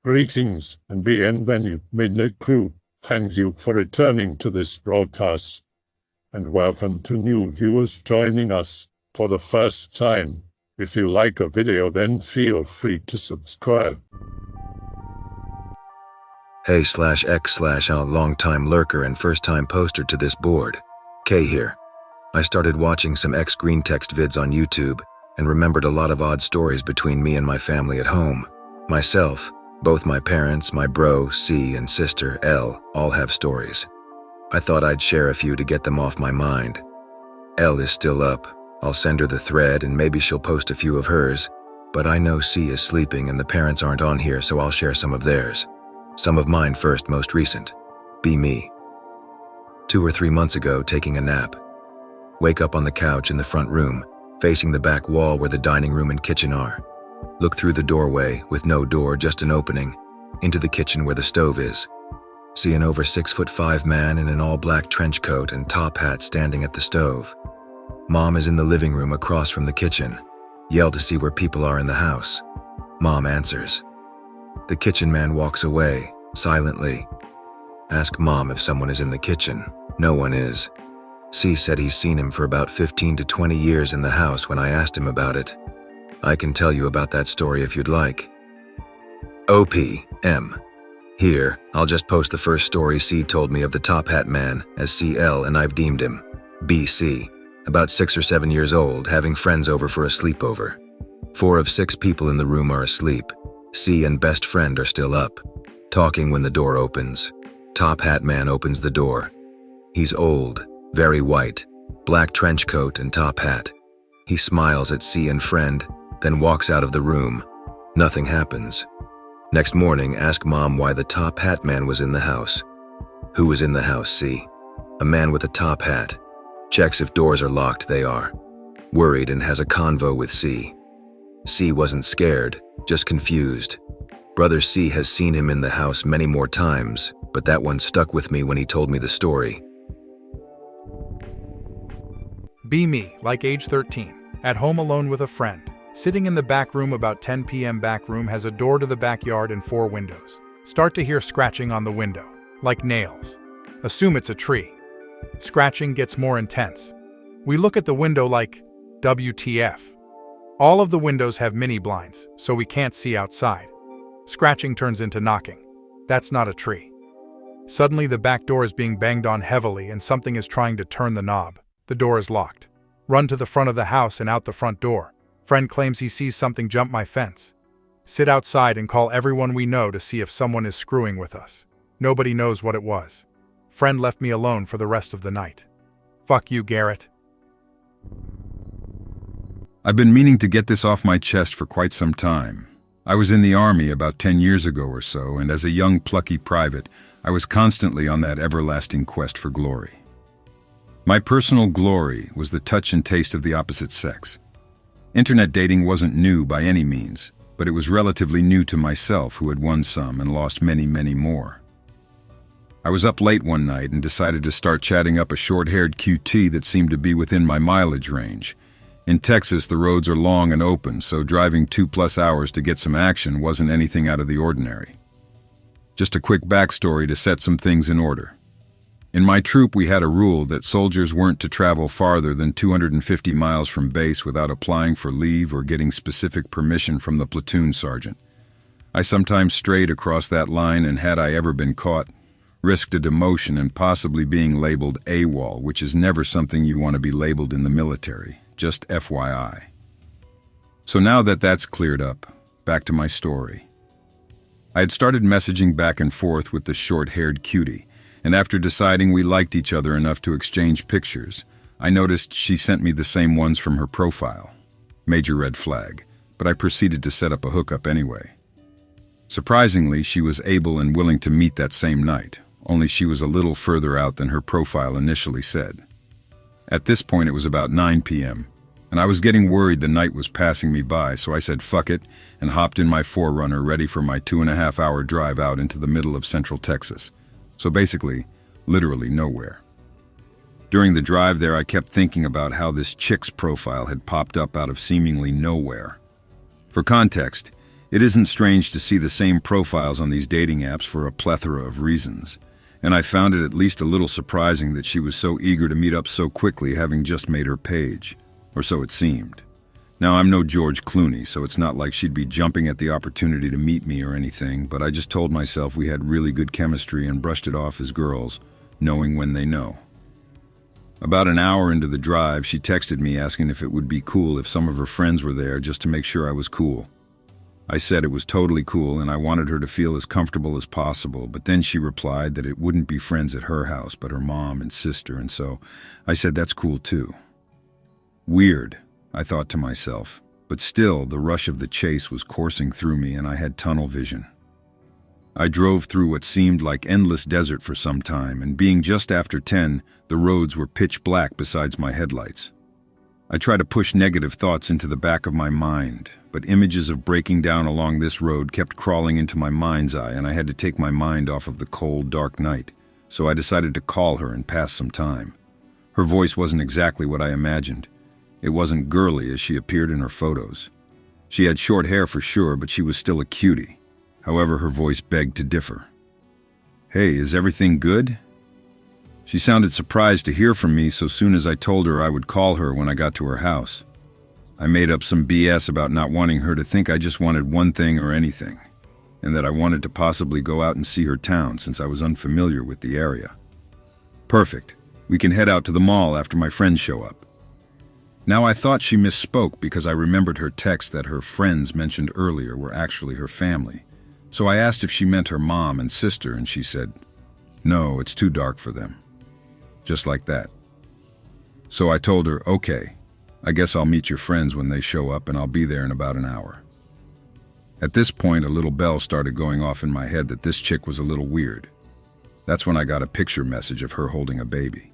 Greetings and bienvenue, Midnight Crew. Thank you for returning to this broadcast. And welcome to new viewers joining us for the first time. If you like a video, then feel free to subscribe. Hey/X/out long-time lurker and first-time poster to this board. K here. I started watching some Greentext vids on YouTube and remembered a lot of odd stories between me and my family at home. Myself, both my parents, my bro, C, and sister, L, all have stories. I thought I'd share a few to get them off my mind. L is still up. I'll send her the thread and maybe she'll post a few of hers, but I know C is sleeping and the parents aren't on here, so I'll share some of theirs. Some of mine first, most recent. Be me. 2 or 3 months ago, taking a nap. Wake up on the couch in the front room, facing the back wall where the dining room and kitchen are. Look through the doorway, with no door, just an opening, into the kitchen where the stove is. See an over 6'5" man in an all-black trench coat and top hat standing at the stove. Mom is in the living room across from the kitchen. Yell to see where people are in the house. Mom answers. The kitchen man walks away, silently. Ask Mom if someone is in the kitchen. No one is. C said he's seen him for about 15 to 20 years in the house when I asked him about it. I can tell you about that story if you'd like. OP.M. Here, I'll just post the first story C told me of the top hat man as CL, and I've deemed him BC. About 6 or 7 years old, having friends over for a sleepover. 4 of 6 people in the room are asleep. C and best friend are still up, talking when the door opens. Top hat man opens the door. He's old, very white, black trench coat and top hat. He smiles at C and friend, then walks out of the room. Nothing happens. Next morning, ask Mom why the top hat man was in the house. Who was in the house, C? A man with a top hat. Checks if doors are locked, they are. Worried and has a convo with C. C wasn't scared, just confused. Brother C has seen him in the house many more times, but that one stuck with me when he told me the story. Be me, like age 13, at home alone with a friend. Sitting in the back room about 10 p.m. Back room has a door to the backyard and 4 windows. Start to hear scratching on the window, like nails. Assume it's a tree. Scratching gets more intense. We look at the window like, WTF. All of the windows have mini blinds, so we can't see outside. Scratching turns into knocking. That's not a tree. Suddenly the back door is being banged on heavily and something is trying to turn the knob. The door is locked. Run to the front of the house and out the front door. Friend claims he sees something jump my fence. Sit outside and call everyone we know to see if someone is screwing with us. Nobody knows what it was. Friend left me alone for the rest of the night. Fuck you, Garrett. I've been meaning to get this off my chest for quite some time. I was in the Army about 10 years ago or so, and as a young plucky private, I was constantly on that everlasting quest for glory. My personal glory was the touch and taste of the opposite sex. Internet dating wasn't new by any means, but it was relatively new to myself, who had won some and lost many, many more. I was up late one night and decided to start chatting up a short-haired QT that seemed to be within my mileage range. In Texas, the roads are long and open, so driving 2+ hours to get some action wasn't anything out of the ordinary. Just a quick backstory to set some things in order. In my troop, we had a rule that soldiers weren't to travel farther than 250 miles from base without applying for leave or getting specific permission from the platoon sergeant. I sometimes strayed across that line, and had I ever been caught, risked a demotion and possibly being labeled AWOL, which is never something you want to be labeled in the military, just FYI. So now that that's cleared up, back to my story. I had started messaging back and forth with the short-haired cutie, and after deciding we liked each other enough to exchange pictures, I noticed she sent me the same ones from her profile. Major red flag, but I proceeded to set up a hookup anyway. Surprisingly, she was able and willing to meet that same night, only she was a little further out than her profile initially said. At this point it was about 9 p.m., and I was getting worried the night was passing me by, so I said fuck it and hopped in my 4Runner ready for my 2.5-hour drive out into the middle of Central Texas. So basically, literally nowhere. During the drive there, I kept thinking about how this chick's profile had popped up out of seemingly nowhere. For context, It isn't strange to see the same profiles on these dating apps for a plethora of reasons, and I found it at least a little surprising that she was so eager to meet up so quickly, having just made her page, or so it seemed. Now, I'm no George Clooney, so it's not like she'd be jumping at the opportunity to meet me or anything, but I just told myself we had really good chemistry and brushed it off as girls, knowing when they know. About an hour into the drive, she texted me asking if it would be cool if some of her friends were there, just to make sure I was cool. I said it was totally cool and I wanted her to feel as comfortable as possible, but then she replied that it wouldn't be friends at her house, but her mom and sister, and so I said that's cool too. Weird, I thought to myself, but still the rush of the chase was coursing through me and I had tunnel vision. I drove through what seemed like endless desert for some time, and being just after 10, the roads were pitch black besides my headlights. I tried to push negative thoughts into the back of my mind, but images of breaking down along this road kept crawling into my mind's eye, and I had to take my mind off of the cold, dark night, so I decided to call her and pass some time. Her voice wasn't exactly what I imagined. It wasn't girly as she appeared in her photos. She had short hair for sure, but she was still a cutie. However, her voice begged to differ. "Hey, is everything good?" She sounded surprised to hear from me so soon as I told her I would call her when I got to her house. I made up some BS about not wanting her to think I just wanted one thing or anything, and that I wanted to possibly go out and see her town since I was unfamiliar with the area. Perfect. We can head out to the mall after my friends show up. Now I thought she misspoke because I remembered her text that her friends mentioned earlier were actually her family. So I asked if she meant her mom and sister, and she said, "No, it's too dark for them." Just like that. So I told her, "Okay, I guess I'll meet your friends when they show up and I'll be there in about an hour." At this point, a little bell started going off in my head that this chick was a little weird. That's when I got a picture message of her holding a baby.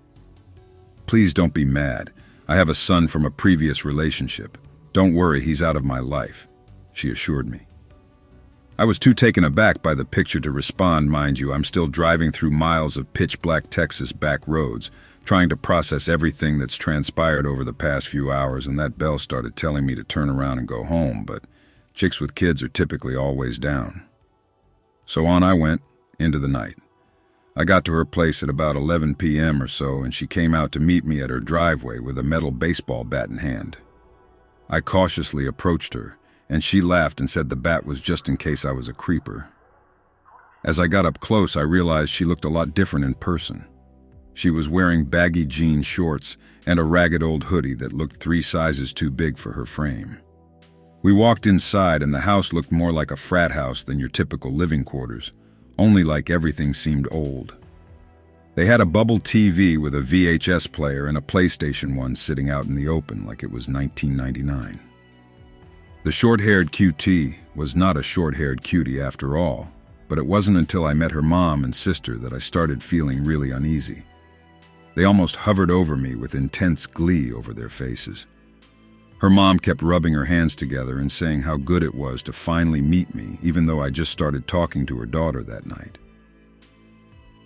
"Please don't be mad. I have a son from a previous relationship. Don't worry, he's out of my life," she assured me. I was too taken aback by the picture to respond, mind you. I'm still driving through miles of pitch-black Texas back roads, trying to process everything that's transpired over the past few hours, and that bell started telling me to turn around and go home, but chicks with kids are typically always down. So on I went, into the night. I got to her place at about 11 p.m. or so, and she came out to meet me at her driveway with a metal baseball bat in hand. I cautiously approached her, and she laughed and said the bat was just in case I was a creeper. As I got up close, I realized she looked a lot different in person. She was wearing baggy jean shorts and a ragged old hoodie that looked 3 sizes too big for her frame. We walked inside, and the house looked more like a frat house than your typical living quarters, only like everything seemed old. They had a bubble TV with a VHS player and a PlayStation 1 sitting out in the open like it was 1999. The short-haired QT was not a short-haired cutie after all, but it wasn't until I met her mom and sister that I started feeling really uneasy. They almost hovered over me with intense glee over their faces. Her mom kept rubbing her hands together and saying how good it was to finally meet me, even though I just started talking to her daughter that night.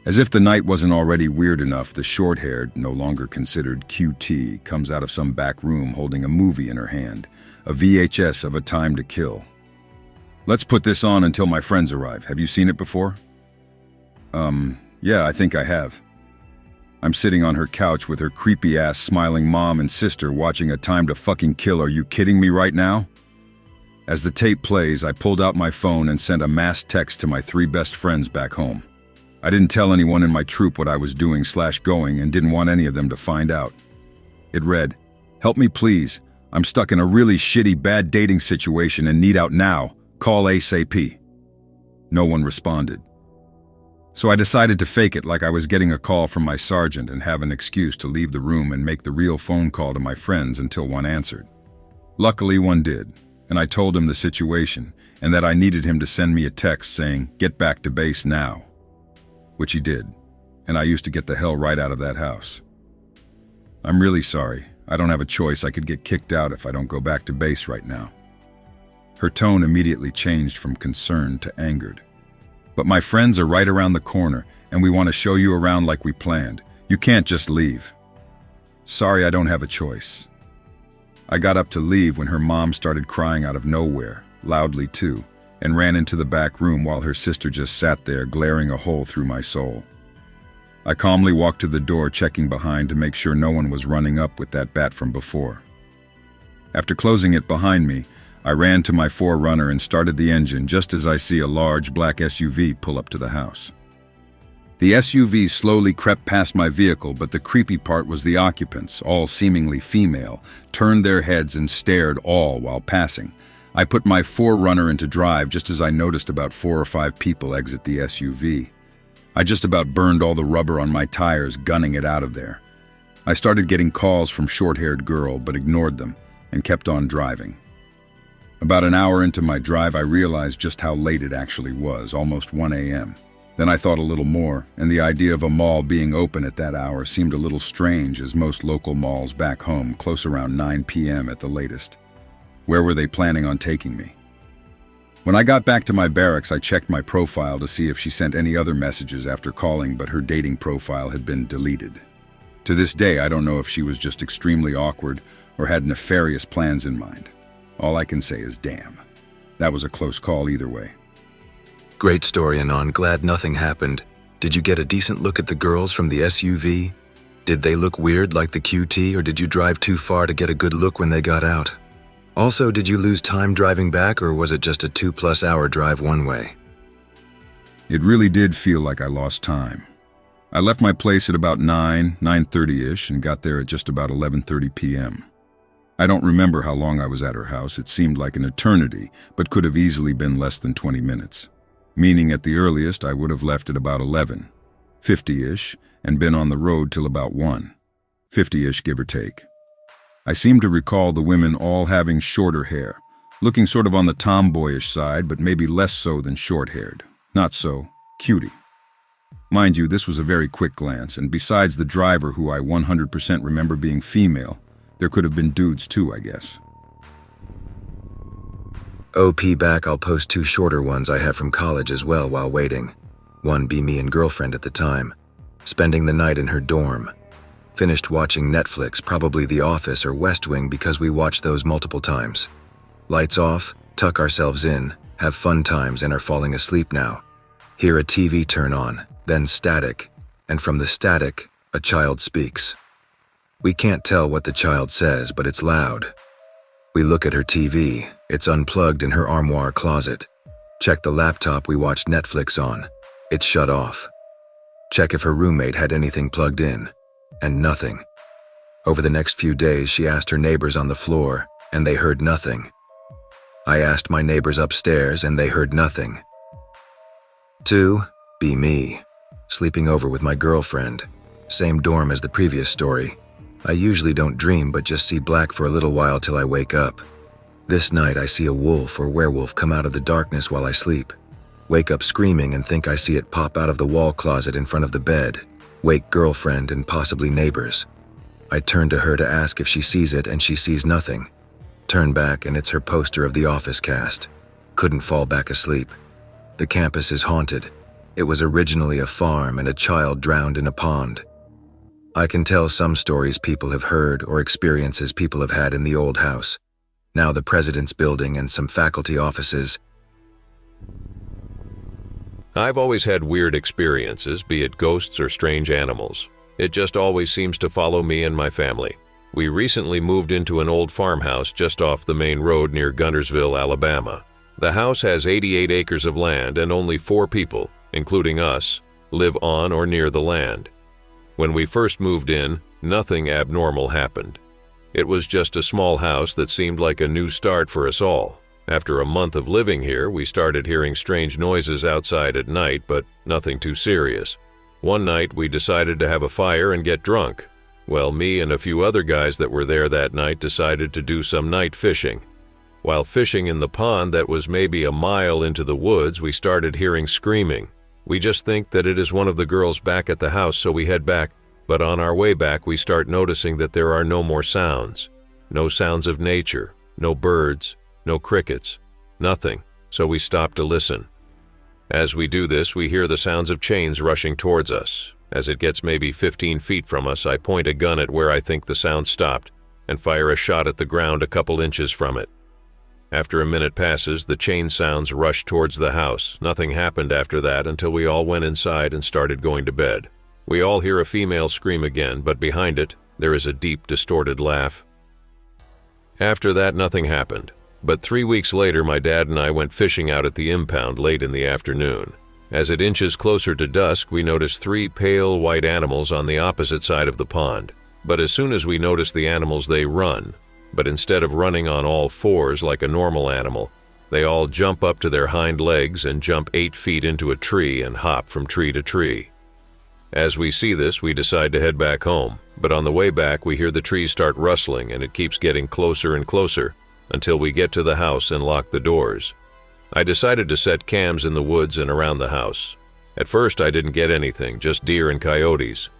As if the night wasn't already weird enough, the short-haired, no longer considered QT, comes out of some back room holding a movie in her hand, a VHS of A Time to Kill. "Let's put this on until my friends arrive. Have you seen it before?" Yeah, I think I have." I'm sitting on her couch with her creepy-ass smiling mom and sister watching A Time to Fucking Kill. Are you kidding me right now? As the tape plays, I pulled out my phone and sent a mass text to my 3 best friends back home. I didn't tell anyone in my troop what I was doing/going and didn't want any of them to find out. It read, "Help me please. I'm stuck in a really shitty bad dating situation and need out now. Call ASAP." No one responded. So I decided to fake it like I was getting a call from my sergeant and have an excuse to leave the room and make the real phone call to my friends until one answered. Luckily, one did, and I told him the situation and that I needed him to send me a text saying, "Get back to base now," which he did, and I used to get the hell right out of that house. "I'm really sorry. I don't have a choice. I could get kicked out if I don't go back to base right now." Her tone immediately changed from concerned to angered. "But my friends are right around the corner, and we want to show you around like we planned. You can't just leave." "Sorry, I don't have a choice." I got up to leave when her mom started crying out of nowhere, loudly too, and ran into the back room while her sister just sat there glaring a hole through my soul. I calmly walked to the door, checking behind to make sure no one was running up with that bat from before. After closing it behind me, I ran to my 4Runner and started the engine just as I see a large black SUV pull up to the house. The SUV slowly crept past my vehicle, but the creepy part was the occupants, all seemingly female, turned their heads and stared all while passing. I put my 4Runner into drive just as I noticed about 4 or 5 people exit the SUV. I just about burned all the rubber on my tires gunning it out of there. I started getting calls from short-haired girl, but ignored them and kept on driving. About an hour into my drive, I realized just how late it actually was, almost 1 a.m. Then I thought a little more, and the idea of a mall being open at that hour seemed a little strange, as most local malls back home close around 9 p.m. at the latest. Where were they planning on taking me? When I got back to my barracks, I checked my profile to see if she sent any other messages after calling, but her dating profile had been deleted. To this day, I don't know if she was just extremely awkward or had nefarious plans in mind. All I can say is damn. That was a close call either way. Great story, Anon. Glad nothing happened. Did you get a decent look at the girls from the SUV? Did they look weird like the QT, or did you drive too far to get a good look when they got out? Also, did you lose time driving back, or was it just a 2+ hour drive one way? It really did feel like I lost time. I left my place at about 9:30-ish and got there at just about 11:30 p.m. I don't remember how long I was at her house. It seemed like an eternity, but could have easily been less than 20 minutes. Meaning at the earliest I would have left at about 11:50-ish and been on the road till about 1:50-ish, give or take. I seem to recall the women all having shorter hair, looking sort of on the tomboyish side, but maybe less so than short-haired. Not so cutie. Mind you, this was a very quick glance, and besides the driver, who I 100% remember being female, there could have been dudes too, I guess. OP back, I'll post 2 shorter ones I have from college as well while waiting. One be me and girlfriend at the time. Spending the night in her dorm. Finished watching Netflix, probably The Office or West Wing, because we watched those multiple times. Lights off, tuck ourselves in, have fun times, and are falling asleep now. Hear a TV turn on, then static, and from the static, a child speaks. We can't tell what the child says, but it's loud. We look at her TV. It's unplugged in her armoire closet. Check the laptop we watched Netflix on. It's shut off. Check if her roommate had anything plugged in. And nothing. Over the next few days, she asked her neighbors on the floor, and they heard nothing. I asked my neighbors upstairs, and they heard nothing. 2, be me. Sleeping over with my girlfriend. Same dorm as the previous story. I usually don't dream, but just see black for a little while till I wake up. This night I see a wolf or werewolf come out of the darkness while I sleep. Wake up screaming and think I see it pop out of the wall closet in front of the bed. Wake girlfriend and possibly neighbors. I turn to her to ask if she sees it, and she sees nothing. Turn back and it's her poster of The Office cast. Couldn't fall back asleep. The campus is haunted. It was originally a farm and a child drowned in a pond. I can tell some stories people have heard or experiences people have had in the old house. Now the president's building and some faculty offices. I've always had weird experiences, be it ghosts or strange animals. It just always seems to follow me and my family. We recently moved into an old farmhouse just off the main road near Guntersville, Alabama. The house has 88 acres of land and only 4 people, including us, live on or near the land. When we first moved in, nothing abnormal happened. It was just a small house that seemed like a new start for us all. After a month of living here, we started hearing strange noises outside at night, but nothing too serious. One night, we decided to have a fire and get drunk. Well, me and a few other guys that were there that night decided to do some night fishing. While fishing in the pond that was maybe a mile into the woods, we started hearing screaming. We just think that it is one of the girls back at the house, so we head back, but on our way back, we start noticing that there are no more sounds. No sounds of nature, no birds, no crickets, nothing, so we stop to listen. As we do this, we hear the sounds of chains rushing towards us. As it gets maybe 15 feet from us, I point a gun at where I think the sound stopped and fire a shot at the ground a couple inches from it. After a minute passes, the chain sounds rush towards the house. Nothing happened after that until we all went inside and started going to bed. We all hear a female scream again, but behind it, there is a deep, distorted laugh. After that, nothing happened. But 3 weeks later, my dad and I went fishing out at the impound late in the afternoon. As it inches closer to dusk, we notice 3 pale white animals on the opposite side of the pond. But as soon as we notice the animals, they run. But instead of running on all fours like a normal animal, they all jump up to their hind legs and jump 8 feet into a tree and hop from tree to tree. As we see this, we decide to head back home, but on the way back we hear the trees start rustling and it keeps getting closer and closer until we get to the house and lock the doors. I decided to set cams in the woods and around the house. At first I didn't get anything, just deer and coyotes.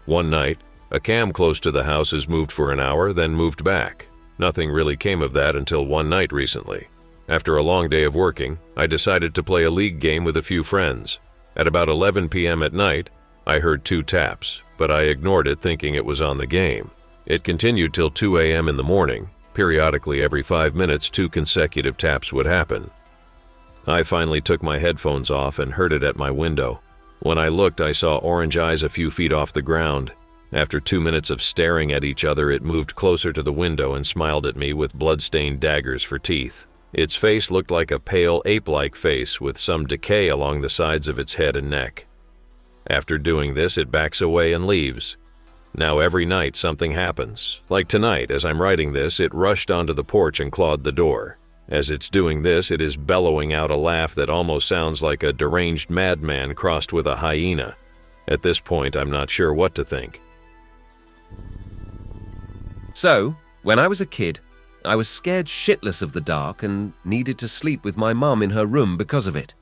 One night, a cam close to the house is moved for an hour, then moved back. Nothing really came of that until one night recently. After a long day of working, I decided to play a league game with a few friends. At about 11 p.m. at night, I heard 2 taps, but I ignored it thinking it was on the game. It continued till 2 a.m. in the morning. Periodically, every 5 minutes, 2 consecutive taps would happen. I finally took my headphones off and heard it at my window. When I looked, I saw orange eyes a few feet off the ground. After 2 minutes of staring at each other, it moved closer to the window and smiled at me with blood-stained daggers for teeth. Its face looked like a pale, ape-like face with some decay along the sides of its head and neck. After doing this, it backs away and leaves. Now every night something happens. Like tonight, as I'm writing this, it rushed onto the porch and clawed the door. As it's doing this, it is bellowing out a laugh that almost sounds like a deranged madman crossed with a hyena. At this point, I'm not sure what to think. So, when I was a kid, I was scared shitless of the dark and needed to sleep with my mum in her room because of it.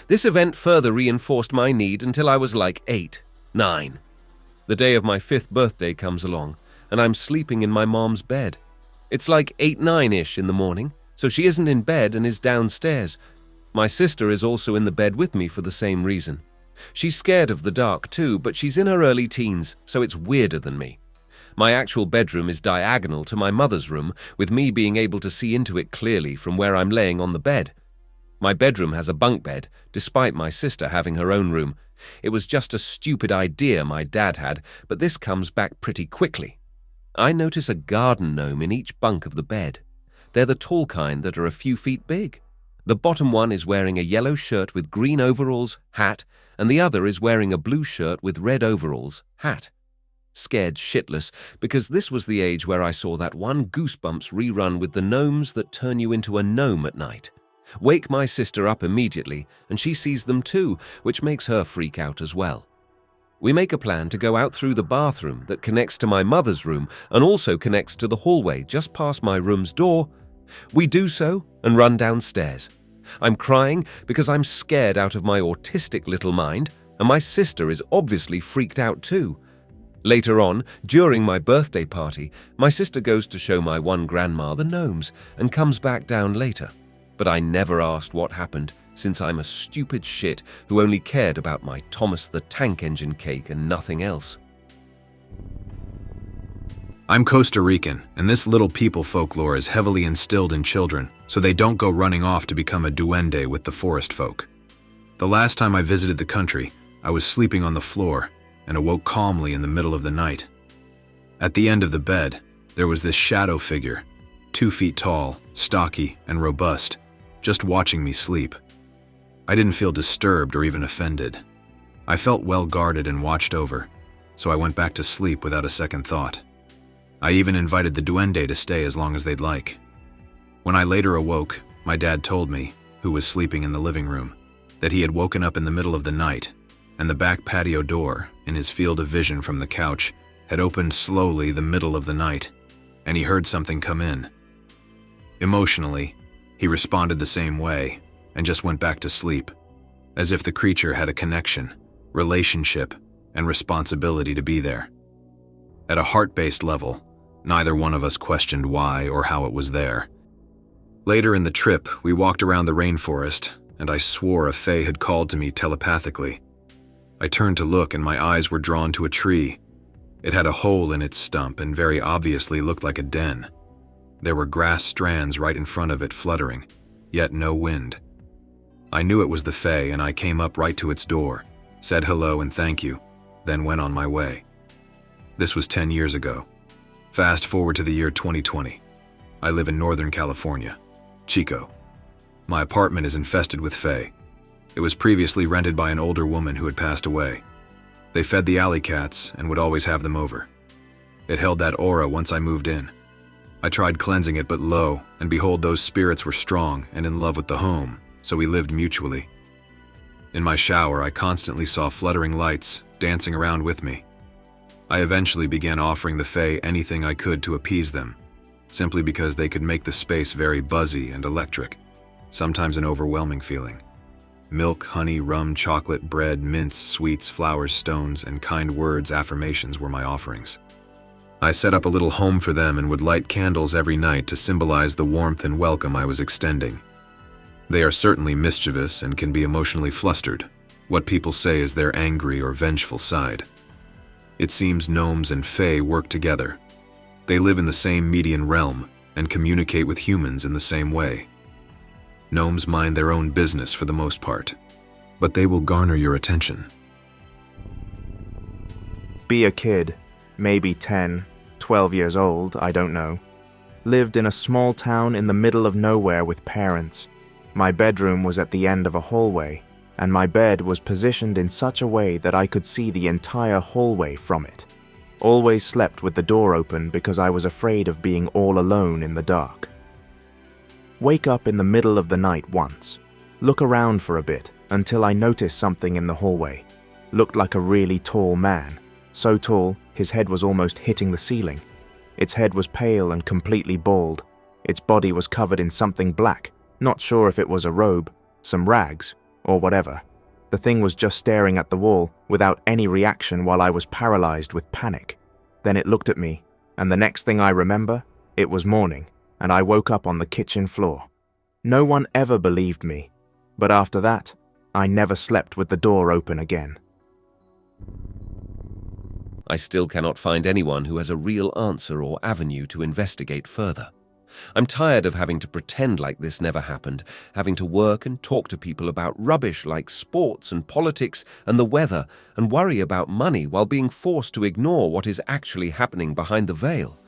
This event further reinforced my need until I was like 8, 9. The day of my 5th birthday comes along, and I'm sleeping in my mom's bed. It's like 8, 9-ish in the morning, so she isn't in bed and is downstairs. My sister is also in the bed with me for the same reason. She's scared of the dark too, but she's in her early teens, so it's weirder than me. My actual bedroom is diagonal to my mother's room, with me being able to see into it clearly from where I'm laying on the bed. My bedroom has a bunk bed, despite my sister having her own room. It was just a stupid idea my dad had, but this comes back pretty quickly. I notice a garden gnome in each bunk of the bed. They're the tall kind that are a few feet big. The bottom one is wearing a yellow shirt with green overalls, hat, and the other is wearing a blue shirt with red overalls, hat. Scared shitless, because this was the age where I saw that one Goosebumps rerun with the gnomes that turn you into a gnome at night. Wake my sister up immediately, and she sees them too, which makes her freak out as well. We make a plan to go out through the bathroom that connects to my mother's room and also connects to the hallway just past my room's door. We do so and run downstairs. I'm crying because I'm scared out of my autistic little mind, and my sister is obviously freaked out too. Later on, during my birthday party, my sister goes to show my one grandma the gnomes and comes back down later. But I never asked what happened, since I'm a stupid shit who only cared about my Thomas the Tank Engine cake and nothing else. I'm Costa Rican, and this little people folklore is heavily instilled in children, so they don't go running off to become a duende with the forest folk. The last time I visited the country, I was sleeping on the floor and awoke calmly in the middle of the night. At the end of the bed, there was this shadow figure, 2 feet tall, stocky, and robust, just watching me sleep. I didn't feel disturbed or even offended. I felt well guarded and watched over, so I went back to sleep without a second thought. I even invited the duende to stay as long as they'd like. When I later awoke, my dad told me, who was sleeping in the living room, that he had woken up in the middle of the night, and the back patio door, in his field of vision from the couch, had opened slowly the middle of the night, and he heard something come in. Emotionally, he responded the same way, and just went back to sleep, as if the creature had a connection, relationship, and responsibility to be there. At a heart-based level, neither one of us questioned why or how it was there. Later in the trip, we walked around the rainforest, and I swore a fae had called to me telepathically. I turned to look, and my eyes were drawn to a tree. It had a hole in its stump and very obviously looked like a den. There were grass strands right in front of it fluttering, yet no wind. I knew it was the Fae, and I came up right to its door, said hello and thank you, then went on my way. This was 10 years ago. Fast forward to the year 2020. I live in Northern California, Chico. My apartment is infested with Fae. It was previously rented by an older woman who had passed away. They fed the alley cats and would always have them over. It held that aura once I moved in. I tried cleansing it, but lo and behold, those spirits were strong and in love with the home, so we lived mutually. In my shower, I constantly saw fluttering lights dancing around with me. I eventually began offering the Fae anything I could to appease them, simply because they could make the space very buzzy and electric, sometimes an overwhelming feeling. Milk, honey, rum, chocolate, bread, mints, sweets, flowers, stones, and kind words, affirmations were my offerings. I set up a little home for them and would light candles every night to symbolize the warmth and welcome I was extending. They are certainly mischievous and can be emotionally flustered, what people say is their angry or vengeful side. It seems gnomes and Fae work together. They live in the same median realm and communicate with humans in the same way. Gnomes mind their own business for the most part, but they will garner your attention. Be a kid, maybe 10, 12 years old, I don't know. Lived in a small town in the middle of nowhere with parents. My bedroom was at the end of a hallway, and my bed was positioned in such a way that I could see the entire hallway from it. Always slept with the door open because I was afraid of being all alone in the dark. Wake up in the middle of the night once. Look around for a bit until I noticed something in the hallway. Looked like a really tall man. So tall, his head was almost hitting the ceiling. Its head was pale and completely bald. Its body was covered in something black. Not sure if it was a robe, some rags, or whatever. The thing was just staring at the wall without any reaction while I was paralyzed with panic. Then it looked at me, and the next thing I remember, it was morning, and I woke up on the kitchen floor. No one ever believed me, but after that, I never slept with the door open again. I still cannot find anyone who has a real answer or avenue to investigate further. I'm tired of having to pretend like this never happened, having to work and talk to people about rubbish like sports and politics and the weather, and worry about money while being forced to ignore what is actually happening behind the veil.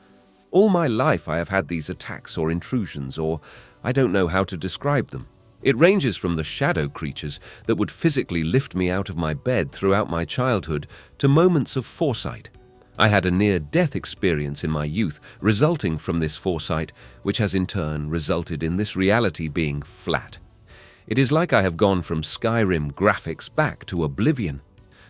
All my life I have had these attacks or intrusions, or I don't know how to describe them. It ranges from the shadow creatures that would physically lift me out of my bed throughout my childhood to moments of foresight. I had a near-death experience in my youth resulting from this foresight, which has in turn resulted in this reality being flat. It is like I have gone from Skyrim graphics back to Oblivion.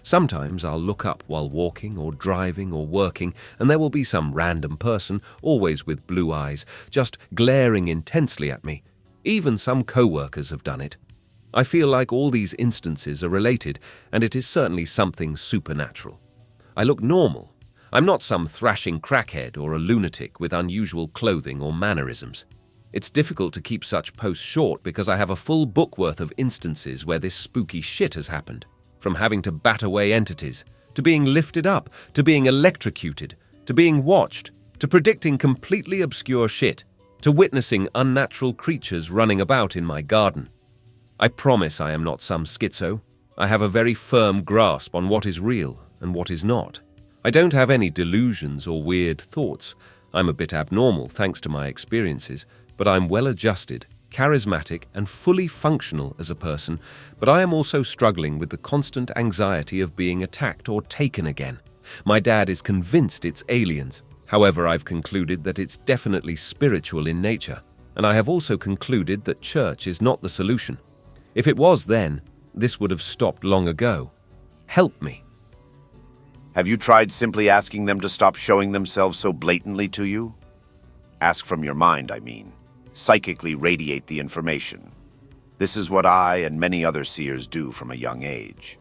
Sometimes I'll look up while walking or driving or working, and there will be some random person, always with blue eyes, just glaring intensely at me. Even some co-workers have done it. I feel like all these instances are related, and it is certainly something supernatural. I look normal. I'm not some thrashing crackhead or a lunatic with unusual clothing or mannerisms. It's difficult to keep such posts short because I have a full book worth of instances where this spooky shit has happened. From having to bat away entities, to being lifted up, to being electrocuted, to being watched, to predicting completely obscure shit, to witnessing unnatural creatures running about in my garden. I promise I am not some schizo. I have a very firm grasp on what is real and what is not. I don't have any delusions or weird thoughts. I'm a bit abnormal thanks to my experiences, but I'm well-adjusted, charismatic, and fully functional as a person, but I am also struggling with the constant anxiety of being attacked or taken again. My dad is convinced it's aliens. However, I've concluded that it's definitely spiritual in nature, and I have also concluded that church is not the solution. If it was then, this would have stopped long ago. Help me. Have you tried simply asking them to stop showing themselves so blatantly to you? Ask from your mind, I mean. Psychically radiate the information. This is what I and many other seers do from a young age.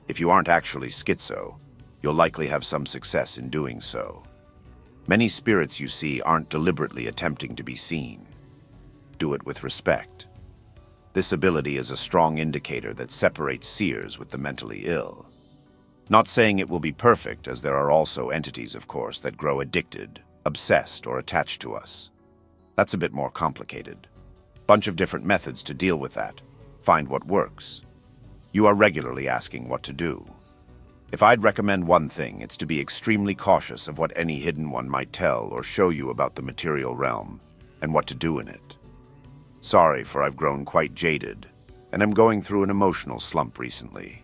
If you aren't actually schizo, you'll likely have some success in doing so. Many spirits you see aren't deliberately attempting to be seen. Do it with respect. This ability is a strong indicator that separates seers with the mentally ill. Not saying it will be perfect, as there are also entities, of course, that grow addicted, obsessed, or attached to us. That's a bit more complicated. Bunch of different methods to deal with that. Find what works. You are regularly asking what to do. If I'd recommend one thing, it's to be extremely cautious of what any hidden one might tell or show you about the material realm, and what to do in it. Sorry, for I've grown quite jaded, and I'm going through an emotional slump recently.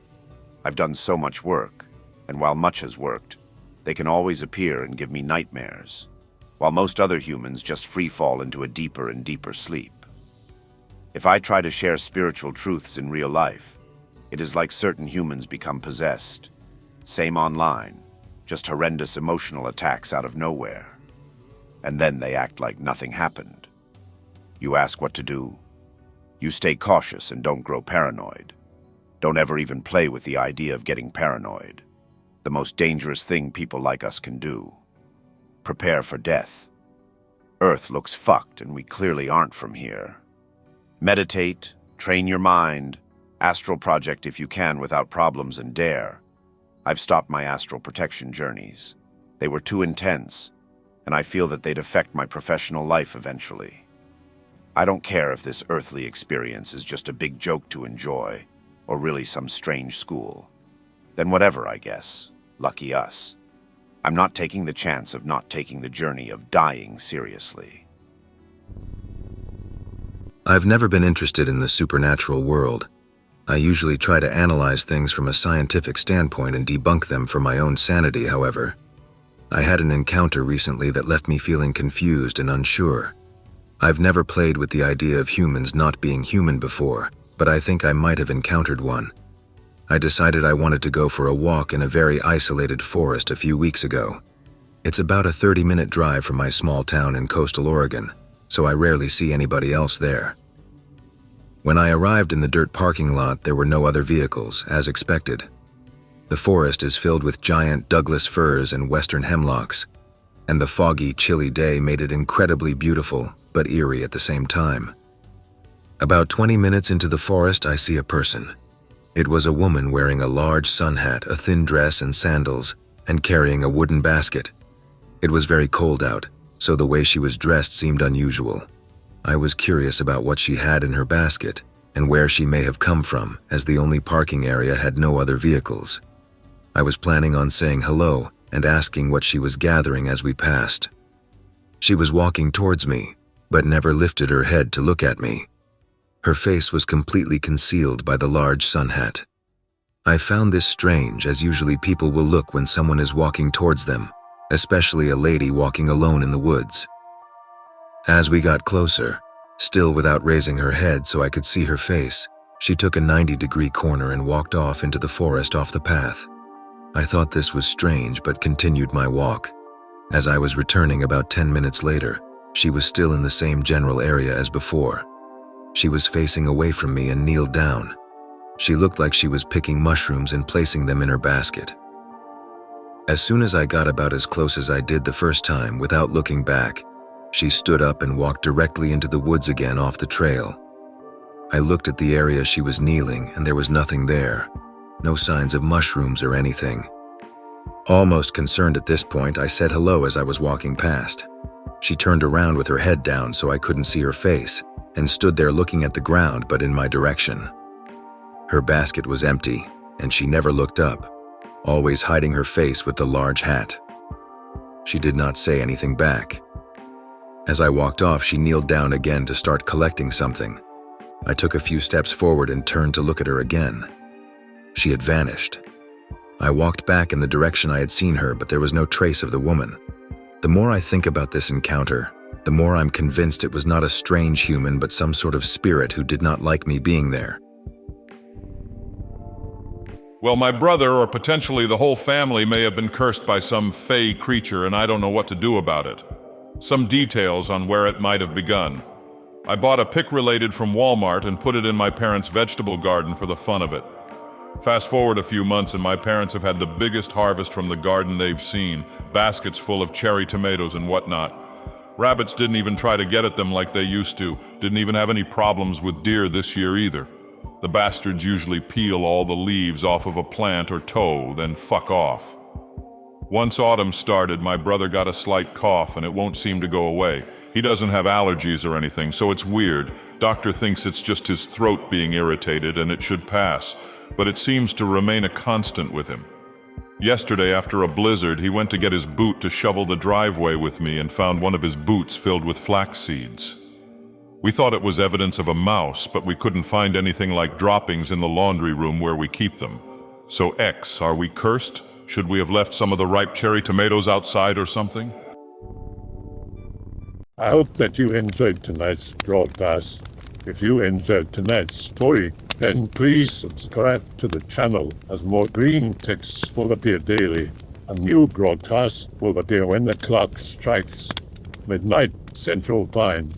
I've done so much work, and while much has worked, they can always appear and give me nightmares, while most other humans just free fall into a deeper and deeper sleep. If I try to share spiritual truths in real life, it is like certain humans become possessed. Same online, just horrendous emotional attacks out of nowhere. And then they act like nothing happened. You ask what to do. You stay cautious and don't grow paranoid. Don't ever even play with the idea of getting paranoid. The most dangerous thing people like us can do. Prepare for death. Earth looks fucked and we clearly aren't from here. Meditate, train your mind, astral project if you can without problems, and dare. I've stopped my astral protection journeys. They were too intense, and I feel that they'd affect my professional life eventually. I don't care if this earthly experience is just a big joke to enjoy, or really some strange school. Then whatever, I guess. Lucky us. I'm not taking the chance of not taking the journey of dying seriously. I've never been interested in the supernatural world. I usually try to analyze things from a scientific standpoint and debunk them for my own sanity, however. I had an encounter recently that left me feeling confused and unsure. I've never played with the idea of humans not being human before, but I think I might have encountered one. I decided I wanted to go for a walk in a very isolated forest a few weeks ago. It's about a 30-minute drive from my small town in coastal Oregon, so I rarely see anybody else there. When I arrived in the dirt parking lot, there were no other vehicles, as expected. The forest is filled with giant Douglas firs and western hemlocks, and the foggy, chilly day made it incredibly beautiful, but eerie at the same time. About 20 minutes into the forest, I see a person. It was a woman wearing a large sun hat, a thin dress and sandals, and carrying a wooden basket. It was very cold out, so the way she was dressed seemed unusual. I was curious about what she had in her basket and where she may have come from, as the only parking area had no other vehicles. I was planning on saying hello and asking what she was gathering as we passed. She was walking towards me, but never lifted her head to look at me. Her face was completely concealed by the large sun hat. I found this strange, as usually people will look when someone is walking towards them, especially a lady walking alone in the woods. As we got closer, still without raising her head so I could see her face, she took a 90-degree corner and walked off into the forest off the path. I thought this was strange but continued my walk. As I was returning about 10 minutes later, she was still in the same general area as before. She was facing away from me and kneeled down. She looked like she was picking mushrooms and placing them in her basket. As soon as I got about as close as I did the first time without looking back, she stood up and walked directly into the woods again off the trail. I looked at the area she was kneeling and there was nothing there. No signs of mushrooms or anything. Almost concerned at this point, I said hello as I was walking past. She turned around with her head down so I couldn't see her face and stood there looking at the ground but in my direction. Her basket was empty and she never looked up, always hiding her face with the large hat. She did not say anything back. As I walked off, she kneeled down again to start collecting something. I took a few steps forward and turned to look at her again. She had vanished. I walked back in the direction I had seen her, but there was no trace of the woman. The more I think about this encounter, the more I'm convinced it was not a strange human but some sort of spirit who did not like me being there. Well, my brother, or potentially the whole family, may have been cursed by some fey creature, and I don't know what to do about it. Some details on where it might have begun. I bought a pick related from Walmart and put it in my parents' vegetable garden for the fun of it. Fast forward a few months and my parents have had the biggest harvest from the garden they've seen, baskets full of cherry tomatoes and whatnot. Rabbits didn't even try to get at them like they used to, didn't even have any problems with deer this year either. The bastards usually peel all the leaves off of a plant or toe, then fuck off. Once autumn started, my brother got a slight cough and it won't seem to go away. He doesn't have allergies or anything, so it's weird. Doctor thinks it's just his throat being irritated and it should pass, but it seems to remain a constant with him. Yesterday, after a blizzard, he went to get his boot to shovel the driveway with me and found one of his boots filled with flax seeds. We thought it was evidence of a mouse, but we couldn't find anything like droppings in the laundry room where we keep them. So X, are we cursed? Should we have left some of the ripe cherry tomatoes outside or something? I hope that you enjoyed tonight's broadcast. If you enjoyed tonight's story, then please subscribe to the channel as more Greentext will appear daily. A new broadcast will appear when the clock strikes midnight Central Time.